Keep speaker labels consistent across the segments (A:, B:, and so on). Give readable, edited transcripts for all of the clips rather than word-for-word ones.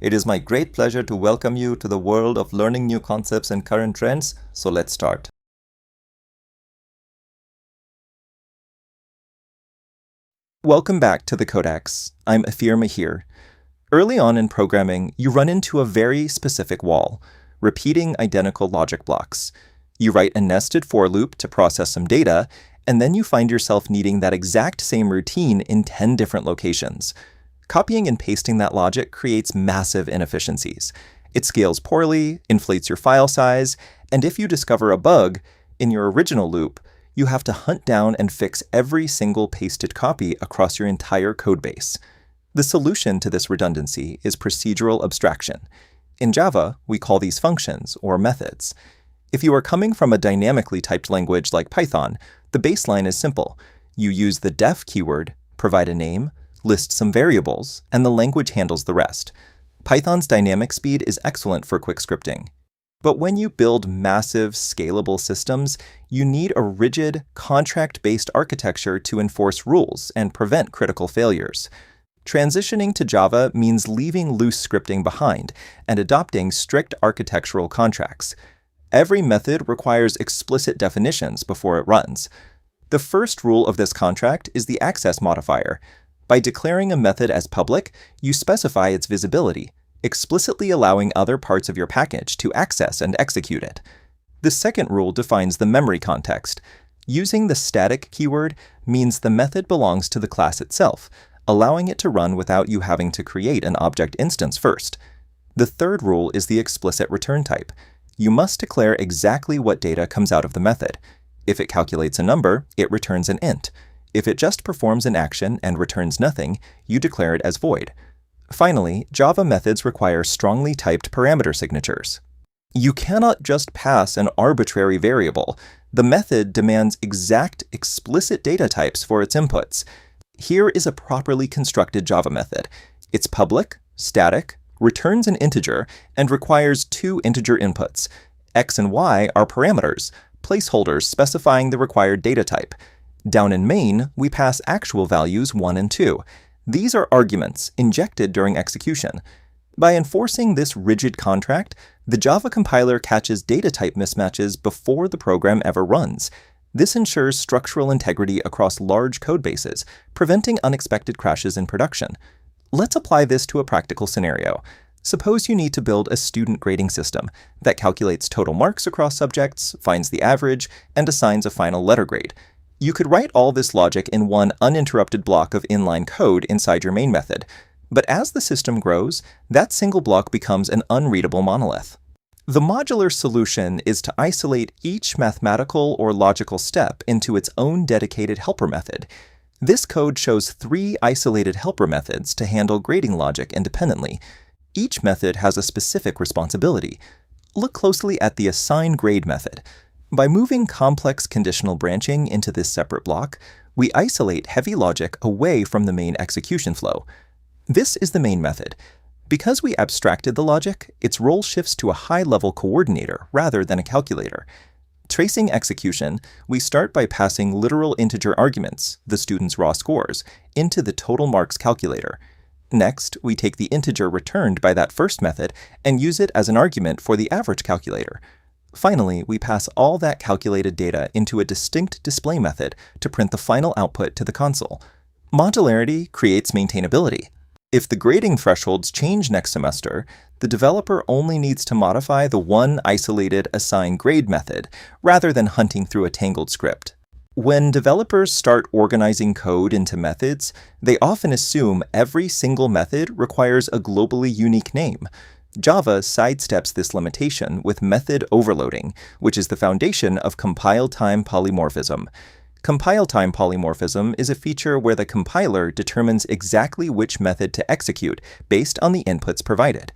A: It is my great pleasure to welcome you to the world of learning new concepts and current trends, so let's start. Welcome back to the Codex. I'm Afir Mahir. Early on in programming, you run into a very specific wall, repeating identical logic blocks. You write a nested for loop to process some data, and then you find yourself needing that exact same routine in 10 different locations. Copying and pasting that logic creates massive inefficiencies. It scales poorly, inflates your file size, and if you discover a bug in your original loop, you have to hunt down and fix every single pasted copy across your entire codebase. The solution to this redundancy is procedural abstraction. In Java, we call these functions, or methods. If you are coming from a dynamically typed language like Python, the baseline is simple. You use the def keyword, provide a name, list some variables, and the language handles the rest. Python's dynamic speed is excellent for quick scripting. But when you build massive, scalable systems, you need a rigid, contract-based architecture to enforce rules and prevent critical failures. Transitioning to Java means leaving loose scripting behind and adopting strict architectural contracts. Every method requires explicit definitions before it runs. The first rule of this contract is the access modifier. By declaring a method as public, you specify its visibility, explicitly allowing other parts of your package to access and execute it. The second rule defines the memory context. Using the static keyword means the method belongs to the class itself, allowing it to run without you having to create an object instance first. The third rule is the explicit return type. You must declare exactly what data comes out of the method. If it calculates a number, it returns an int. If it just performs an action and returns nothing, you declare it as void. Finally, Java methods require strongly typed parameter signatures. You cannot just pass an arbitrary variable. The method demands exact, explicit data types for its inputs. Here is a properly constructed Java method. It's public, static, returns an integer, and requires two integer inputs. X and Y are parameters, placeholders specifying the required data type. Down in main, we pass actual values 1 and 2. These are arguments injected during execution. By enforcing this rigid contract, the Java compiler catches data type mismatches before the program ever runs. This ensures structural integrity across large codebases, preventing unexpected crashes in production. Let's apply this to a practical scenario. Suppose you need to build a student grading system that calculates total marks across subjects, finds the average, and assigns a final letter grade. You could write all this logic in one uninterrupted block of inline code inside your main method, but as the system grows, that single block becomes an unreadable monolith. The modular solution is to isolate each mathematical or logical step into its own dedicated helper method. This code shows 3 isolated helper methods to handle grading logic independently. Each method has a specific responsibility. Look closely at the assign grade method. By moving complex conditional branching into this separate block, we isolate heavy logic away from the main execution flow. This is the main method. Because we abstracted the logic, its role shifts to a high-level coordinator rather than a calculator. Tracing execution, we start by passing literal integer arguments, the student's raw scores, into the total marks calculator. Next, we take the integer returned by that first method and use it as an argument for the average calculator. Finally, we pass all that calculated data into a distinct display method to print the final output to the console. Modularity creates maintainability. If the grading thresholds change next semester, the developer only needs to modify the one isolated assign grade method rather than hunting through a tangled script. When developers start organizing code into methods, they often assume every single method requires a globally unique name. Java sidesteps this limitation with method overloading, which is the foundation of compile-time polymorphism. Compile-time polymorphism is a feature where the compiler determines exactly which method to execute based on the inputs provided.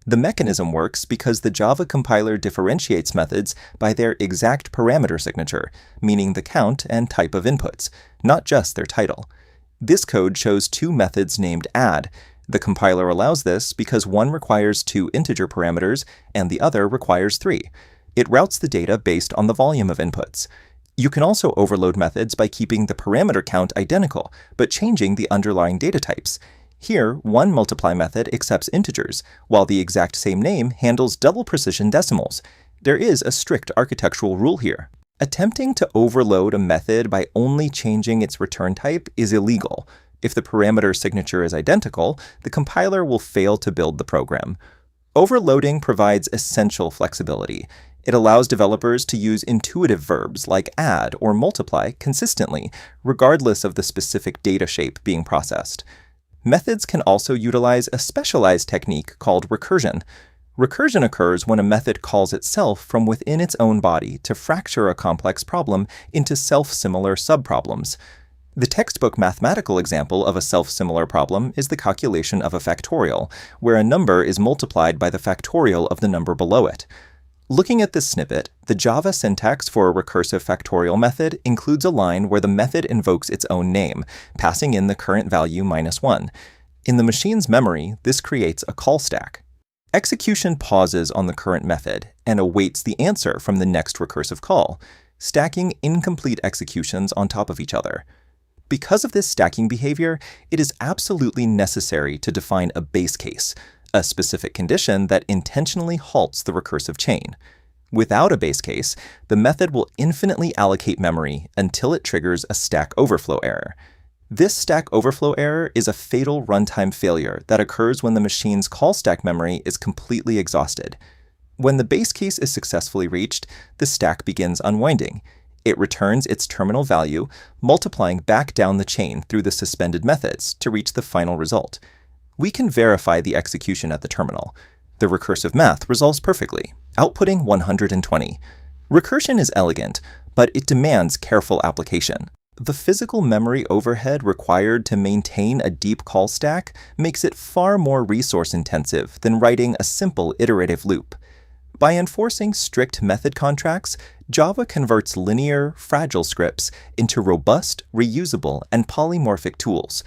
A: The mechanism works because the Java compiler differentiates methods by their exact parameter signature, meaning the count and type of inputs, not just their title. This code shows 2 methods named add. The compiler allows this because one requires 2 integer parameters and the other requires 3. It routes the data based on the volume of inputs. You can also overload methods by keeping the parameter count identical, but changing the underlying data types. Here, one multiply method accepts integers, while the exact same name handles double precision decimals. There is a strict architectural rule here. Attempting to overload a method by only changing its return type is illegal. If the parameter signature is identical, the compiler will fail to build the program. Overloading provides essential flexibility. It allows developers to use intuitive verbs like add or multiply consistently, regardless of the specific data shape being processed. Methods can also utilize a specialized technique called recursion. Recursion occurs when a method calls itself from within its own body to fracture a complex problem into self-similar subproblems. The textbook mathematical example of a self-similar problem is the calculation of a factorial, where a number is multiplied by the factorial of the number below it. Looking at this snippet, the Java syntax for a recursive factorial method includes a line where the method invokes its own name, passing in the current value -1. In the machine's memory, this creates a call stack. Execution pauses on the current method and awaits the answer from the next recursive call, stacking incomplete executions on top of each other. Because of this stacking behavior, it is absolutely necessary to define a base case, a specific condition that intentionally halts the recursive chain. Without a base case, the method will infinitely allocate memory until it triggers a stack overflow error. This stack overflow error is a fatal runtime failure that occurs when the machine's call stack memory is completely exhausted. When the base case is successfully reached, the stack begins unwinding. It returns its terminal value, multiplying back down the chain through the suspended methods to reach the final result. We can verify the execution at the terminal. The recursive math resolves perfectly, outputting 120. Recursion is elegant, but it demands careful application. The physical memory overhead required to maintain a deep call stack makes it far more resource-intensive than writing a simple iterative loop. By enforcing strict method contracts, Java converts linear, fragile scripts into robust, reusable, and polymorphic tools.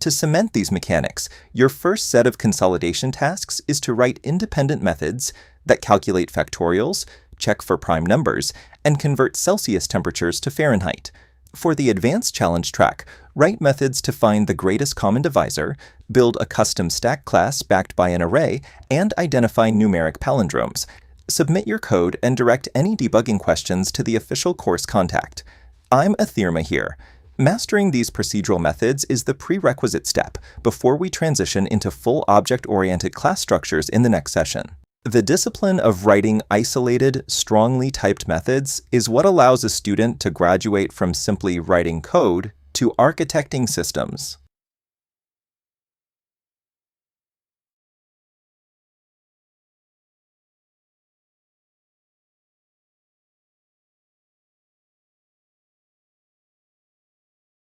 A: To cement these mechanics, your first set of consolidation tasks is to write independent methods that calculate factorials, check for prime numbers, and convert Celsius temperatures to Fahrenheit. For the advanced challenge track, write methods to find the greatest common divisor, build a custom stack class backed by an array, and identify numeric palindromes. Submit your code and direct any debugging questions to the official course contact. I'm Athirma here. Mastering these procedural methods is the prerequisite step before we transition into full object-oriented class structures in the next session. The discipline of writing isolated, strongly typed methods is what allows a student to graduate from simply writing code to architecting systems.